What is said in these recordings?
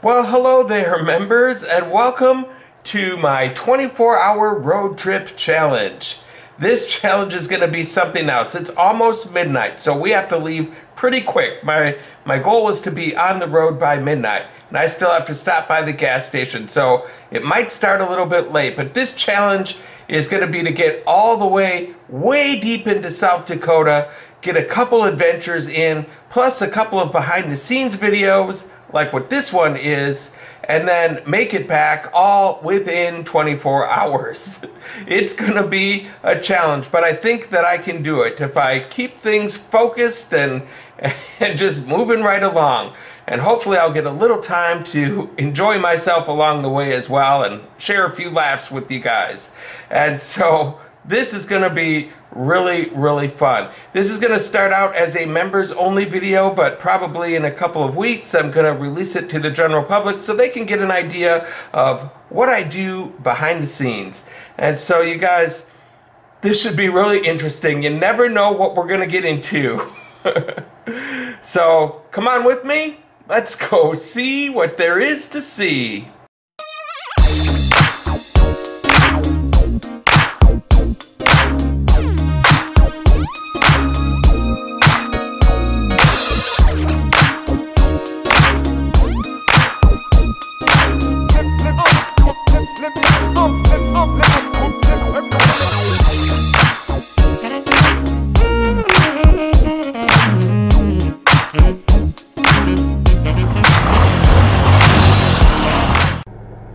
Well, hello there, members, and welcome to my 24-hour road trip challenge. This challenge is going to be something else. It's almost midnight, so we have to leave pretty quick. My goal was to be on the road by midnight, and I still have to stop by the gas station, so it might start a little bit late. But this challenge is going to be to get all the way deep into South Dakota, get a couple adventures in, plus a couple of behind-the-scenes videos, like what this one is, and then make it back all within 24 hours. It's gonna be a challenge, but I think that I can do it if I keep things focused and just moving right along. And hopefully I'll get a little time to enjoy myself along the way as well and share a few laughs with you guys. And so this is gonna be really fun. This is gonna start out as a members only video, but probably in a couple of weeks I'm gonna release it to the general public so they can get an idea of what I do behind the scenes. And so you guys, this should be really interesting. You never know what we're gonna get into. So come on with me, let's go see what there is to see.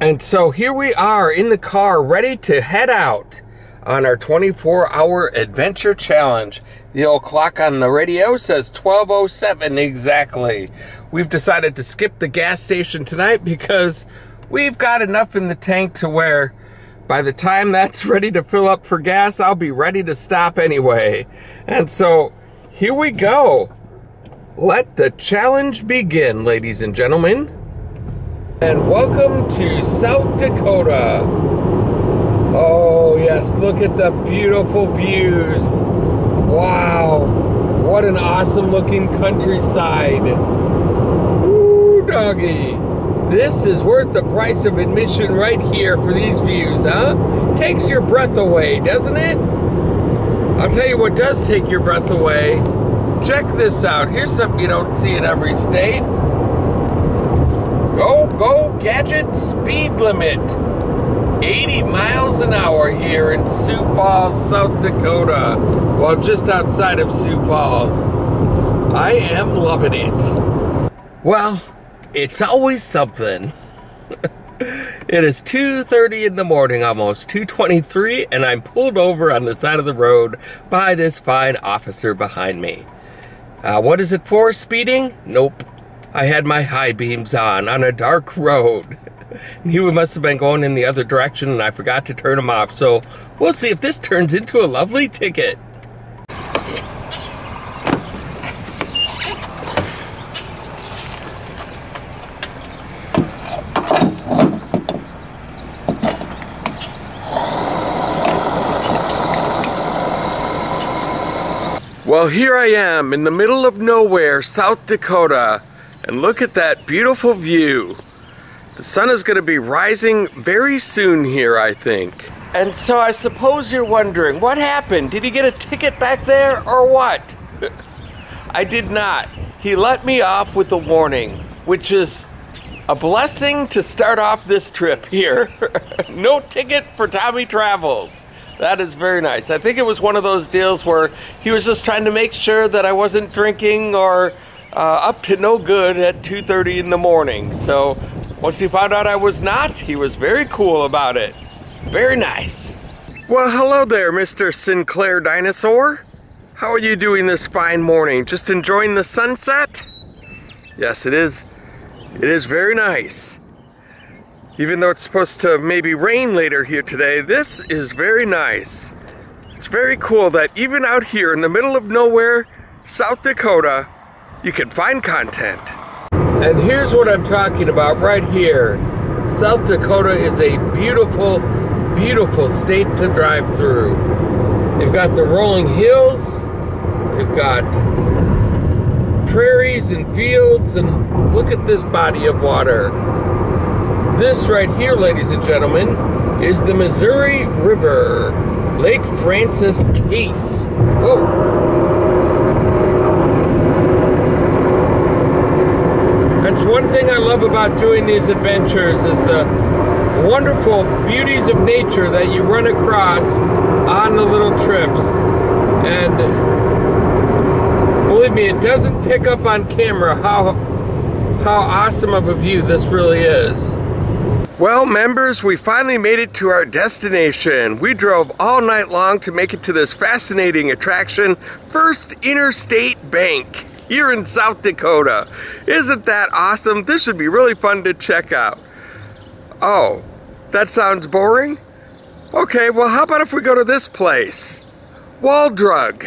And so here we are in the car, ready to head out on our 24-hour adventure challenge. The old clock on the radio says 12:07 exactly. We've decided to skip the gas station tonight because we've got enough in the tank to where by the time that's ready to fill up for gas, I'll be ready to stop anyway. And so here we go. Let the challenge begin, ladies and gentlemen. And welcome to South Dakota. Oh yes, look at the beautiful views. Wow, what an awesome looking countryside. Ooh, doggy. This is worth the price of admission right here for these views, huh? Takes your breath away, doesn't it? I'll tell you what does take your breath away. Check this out. Here's something you don't see in every state. Go, gadget speed limit. 80 miles an hour here in Sioux Falls, South Dakota. Well, just outside of Sioux Falls. I am loving it. Well, it's always something. It is 2:30 in the morning, almost 2:23, and I'm pulled over on the side of the road by this fine officer behind me. What is it for, speeding? Nope. I had my high beams on a dark road. He must have been going in the other direction and I forgot to turn them off. So we'll see if this turns into a lovely ticket. Well, here I am in the middle of nowhere, South Dakota. And look at that beautiful view. The sun is going to be rising very soon here, I think. And so I suppose you're wondering, what happened? Did he get a ticket back there or what? I did not. He let me off with a warning, which is a blessing to start off this trip here. No ticket for Tommy Travels. That is very nice. I think it was one of those deals where he was just trying to make sure that I wasn't drinking or up to no good at 2:30 in the morning. So once he found out I was not, he was very cool about it. Very nice. Well, hello there, Mr. Sinclair Dinosaur. How are you doing this fine morning? Just enjoying the sunset? Yes, it is. It is very nice. Even though it's supposed to maybe rain later here today, this is very nice. It's very cool that even out here in the middle of nowhere, South Dakota, you can find content. And here's what I'm talking about right here. South Dakota is a beautiful state to drive through. They've got the rolling hills, they've got prairies and fields, and look at this body of water. This right here, ladies and gentlemen, is the Missouri River, Lake Francis Case. Whoa. That's one thing I love about doing these adventures, is the wonderful beauties of nature that you run across on the little trips. And believe me, it doesn't pick up on camera how awesome of a view this really is. Well, members, we finally made it to our destination. We drove all night long to make it to this fascinating attraction, First Interstate Bank, here in South Dakota. Isn't that awesome? This should be really fun to check out. Oh, that sounds boring? Okay, well, how about if we go to this place? Wall Drug.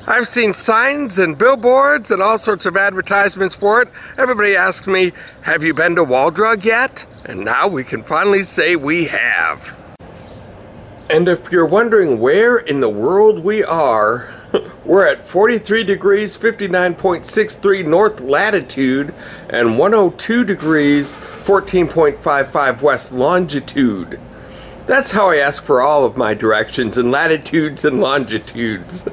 I've seen signs and billboards and all sorts of advertisements for it. Everybody asks me, have you been to Wall Drug yet? And now we can finally say we have. And if you're wondering where in the world we are, we're at 43 degrees, 59.63 north latitude, and 102 degrees, 14.55 west longitude. That's how I ask for all of my directions and latitudes and longitudes.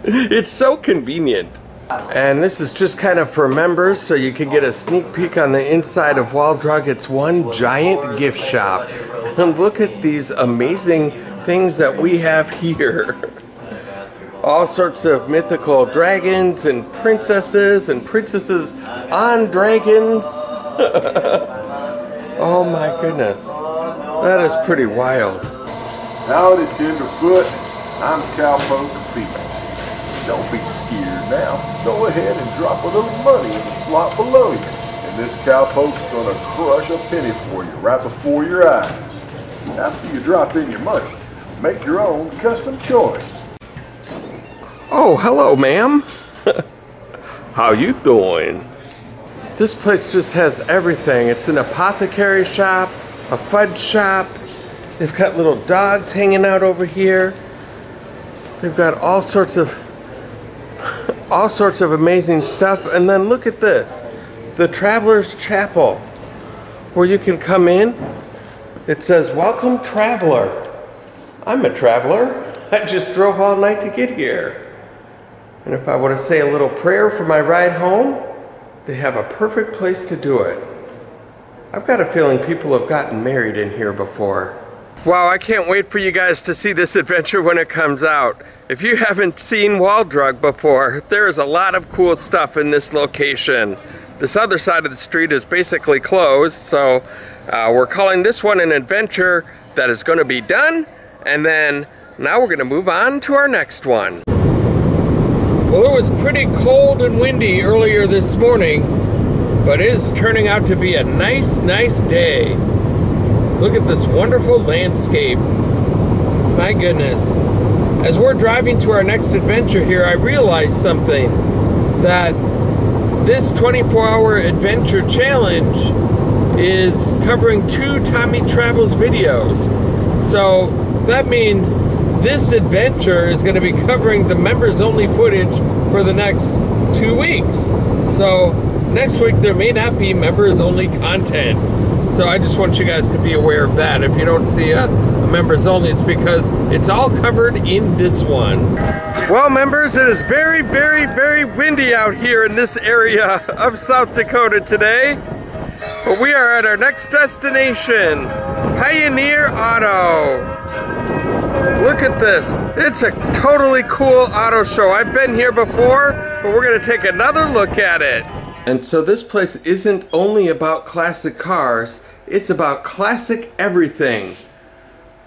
It's so convenient. And this is just kind of for members, so you can get a sneak peek on the inside of Wall Drug. It's one giant gift shop. And look at these amazing things that we have here. All sorts of mythical dragons and princesses on dragons. Oh my goodness. That is pretty wild. Howdy, tenderfoot. I'm Cowpoke Pete. Don't be scared now. Go ahead and drop a little money in the slot below you, and this cowpoke's gonna crush a penny for you right before your eyes. After you drop in your money, make your own custom choice. Oh, hello, ma'am. How you doing? This place just has everything. It's an apothecary shop, a fudge shop. They've got little dogs hanging out over here. They've got all sorts of amazing stuff. And then look at this, the Traveler's Chapel, where you can come in. It says, "Welcome, traveler." I'm a traveler. I just drove all night to get here. And if I want to say a little prayer for my ride home, they have a perfect place to do it. I've got a feeling people have gotten married in here before. Wow, I can't wait for you guys to see this adventure when it comes out. If you haven't seen Wall Drug before, there is a lot of cool stuff in this location. This other side of the street is basically closed, so we're calling this one an adventure that is going to be done, and then now we're going to move on to our next one. Well, it was pretty cold and windy earlier this morning, but it is turning out to be a nice day. Look at this wonderful landscape. My goodness. As we're driving to our next adventure here, I realized something, that this 24-hour adventure challenge is covering 2 Tommy Travels videos. So that means this adventure is going to be covering the members only footage for the next 2 weeks. So next week there may not be members only content. So I just want you guys to be aware of that. If you don't see a members only, it's because it's all covered in this one. Well, members, it is very windy out here in this area of South Dakota today. But we are at our next destination, Pioneer Auto. Look at this. It's a totally cool auto show. I've been here before, but we're gonna take another look at it. And so this place isn't only about classic cars, it's about classic everything.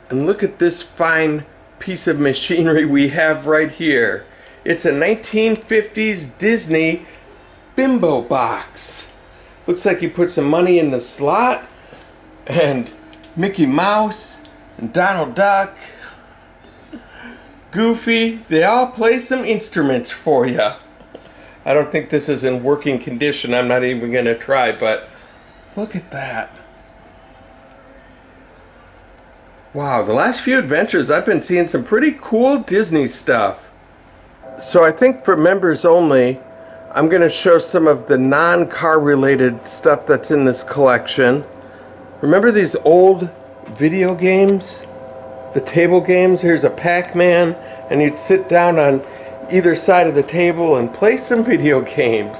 And look at this fine piece of machinery we have right here. It's a 1950s Disney bimbo box. Looks like you put some money in the slot, and Mickey Mouse and Donald Duck, Goofy, they all play some instruments for you. I don't think this is in working condition. I'm not even going to try, but look at that. Wow, the last few adventures I've been seeing some pretty cool Disney stuff. So I think for members only, I'm going to show some of the non-car related stuff that's in this collection. Remember these old video games? The table games? Here's a Pac-Man, and you'd sit down on either side of the table and play some video games.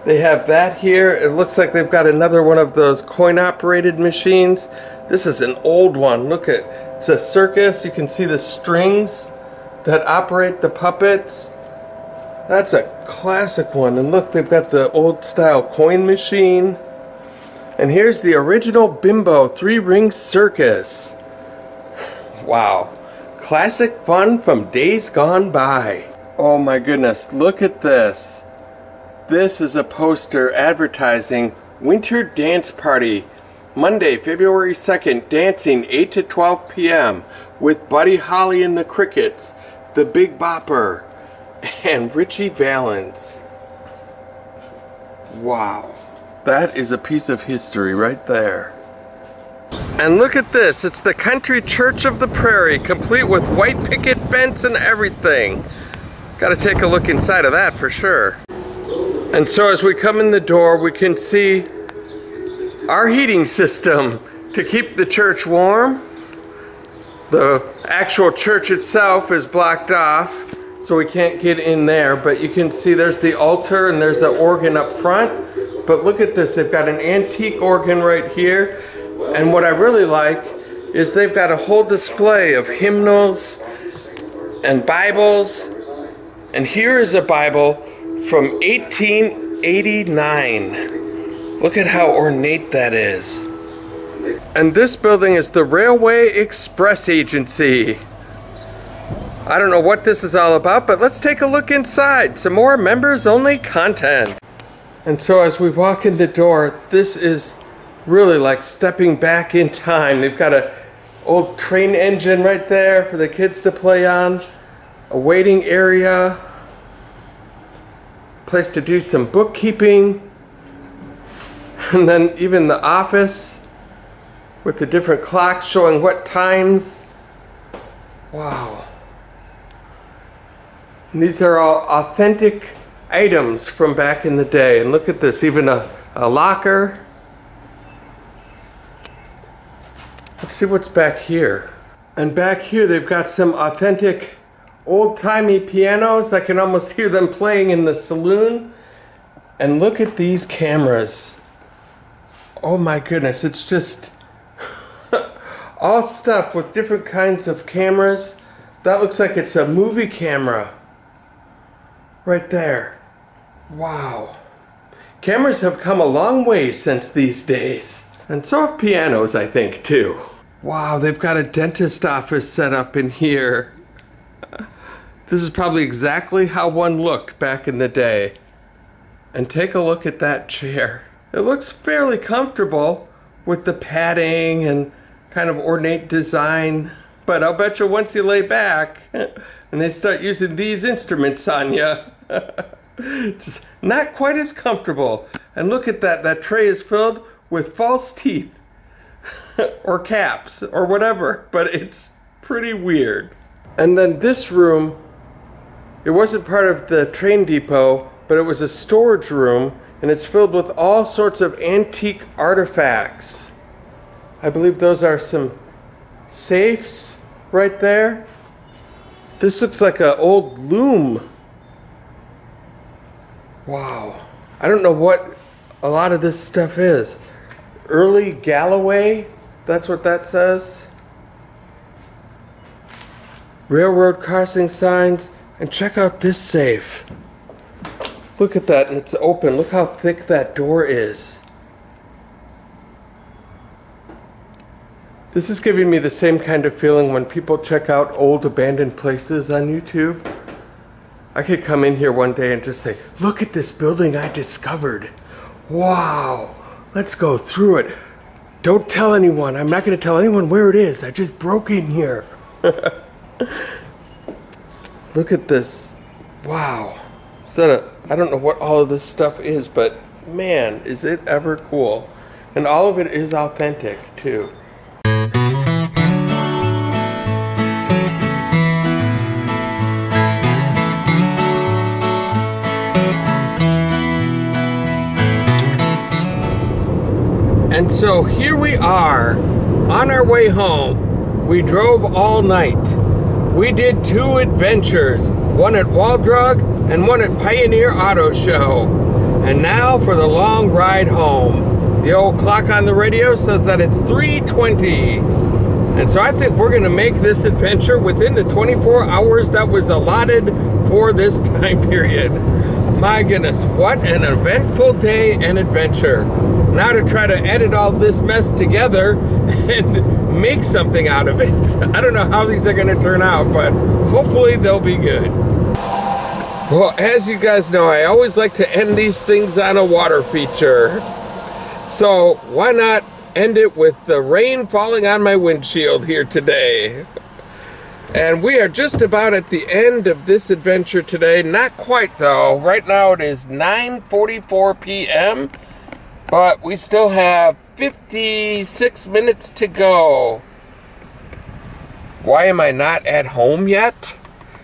They have that here. It looks like they've got another one of those coin-operated machines. This is an old one. Look at, it's a circus. You can see the strings that operate the puppets. That's a classic one. And look, they've got the old style coin machine. And here's the original Bimbo 3-ring circus. Wow. Classic fun from days gone by. Oh my goodness, look at this. This is a poster advertising Winter Dance Party. Monday, February 2nd, dancing 8 to 12 p.m. with Buddy Holly and the Crickets, the Big Bopper, and Richie Valens. Wow. That is a piece of history right there. And look at this, it's the Country Church of the Prairie, complete with white picket fence and everything. Gotta take a look inside of that for sure. And so as we come in the door, we can see our heating system to keep the church warm. The actual church itself is blocked off, so we can't get in there, but you can see there's the altar and there's an organ up front. But look at this, they've got an antique organ right here. And what I really like is they've got a whole display of hymnals and Bibles. And here is a Bible from 1889. Look at how ornate that is. And this building is the Railway Express Agency. I don't know what this is all about, but let's take a look inside. Some more members only content. And so as we walk in the door, this is really like stepping back in time. They've got an old train engine right there for the kids to play on. A waiting area. Place to do some bookkeeping. And then even the office with the different clocks showing what times. Wow. And these are all authentic items from back in the day. And look at this, even a locker. Let's see what's back here. And back here they've got some authentic old-timey pianos. I can almost hear them playing in the saloon. And look at these cameras. Oh my goodness, it's just all stuff with different kinds of cameras. That looks like it's a movie camera. Right there. Wow. Cameras have come a long way since these days. And so have pianos, I think, too. Wow, they've got a dentist office set up in here. This is probably exactly how one looked back in the day. And take a look at that chair. It looks fairly comfortable with the padding and kind of ornate design. But I'll bet you once you lay back and they start using these instruments on you, it's not quite as comfortable. And look at that, that tray is filled with false teeth or caps or whatever, but it's pretty weird. And then this room, it wasn't part of the train depot, but it was a storage room, and it's filled with all sorts of antique artifacts. I believe those are some safes right there. This looks like an old loom. Wow. I don't know what a lot of this stuff is. Early Galloway, that's what that says. Railroad crossing signs, and check out this safe. Look at that, and it's open. Look how thick that door is. This is giving me the same kind of feeling when people check out old abandoned places on YouTube. I could come in here one day and just say, look at this building I discovered. Wow, let's go through it. Don't tell anyone. I'm not going to tell anyone where it is. I just broke in here. Look at this. Wow. I don't know what all of this stuff is, but man, is it ever cool. And all of it is authentic too. And so here we are on our way home. We drove all night. We did 2 adventures, one at Wall Drug and one at Pioneer Auto Show. And now for the long ride home. The old clock on the radio says that it's 3:20. And so I think we're gonna make this adventure within the 24 hours that was allotted for this time period. My goodness, what an eventful day and adventure. Now to try to edit all this mess together and make something out of it. I don't know how these are gonna turn out, but hopefully they'll be good. Well, as you guys know, I always like to end these things on a water feature. So why not end it with the rain falling on my windshield here today? And we are just about at the end of this adventure today. Not quite though. Right now it is 9:44 p.m. But we still have 56 minutes to go. Why am I not at home yet?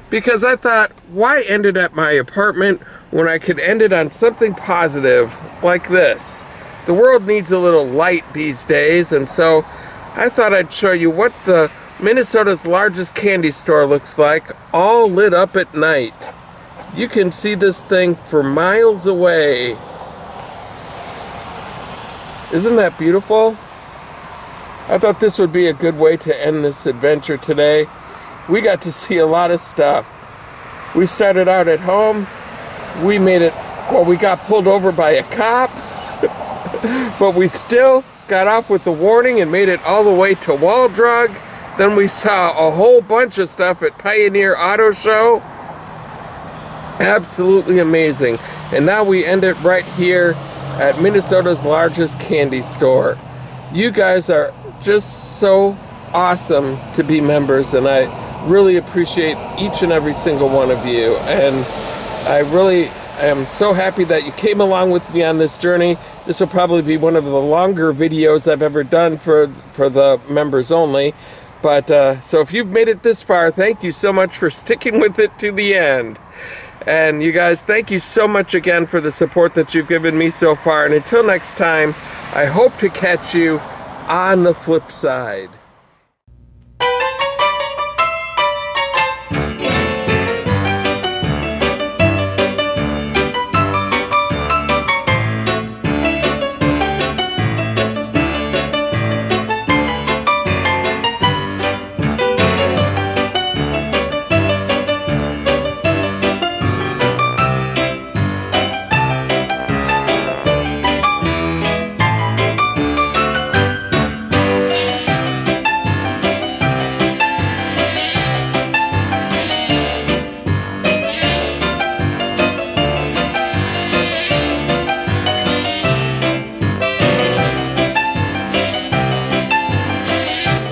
Because I thought, why end it at my apartment when I could end it on something positive like this? The world needs a little light these days, and so I thought I'd show you what the Minnesota's largest candy store looks like, all lit up at night. You can see this thing for miles away. Isn't that beautiful? I thought this would be a good way to end this adventure today. We got to see a lot of stuff. We started out at home. We made it, well, we got pulled over by a cop, but we still got off with the warning and made it all the way to Wall Drug. Then we saw a whole bunch of stuff at Pioneer Auto Show. Absolutely amazing. And now we end it right here at Minnesota's largest candy store. You guys are just so awesome to be members, and I really appreciate each and every single one of you. And I really am so happy that you came along with me on this journey. This will probably be one of the longer videos I've ever done for the members only. But so if you've made it this far, thank you so much for sticking with it to the end. And you guys, thank you so much again for the support that you've given me so far. And until next time, I hope to catch you on the flip side.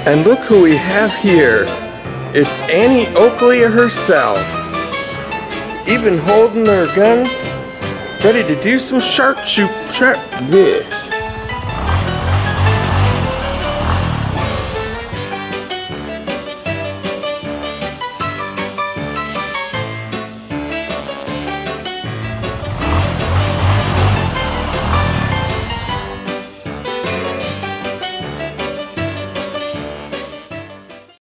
And look who we have here. It's Annie Oakley herself. Even holding her gun, ready to do some sharpshooting.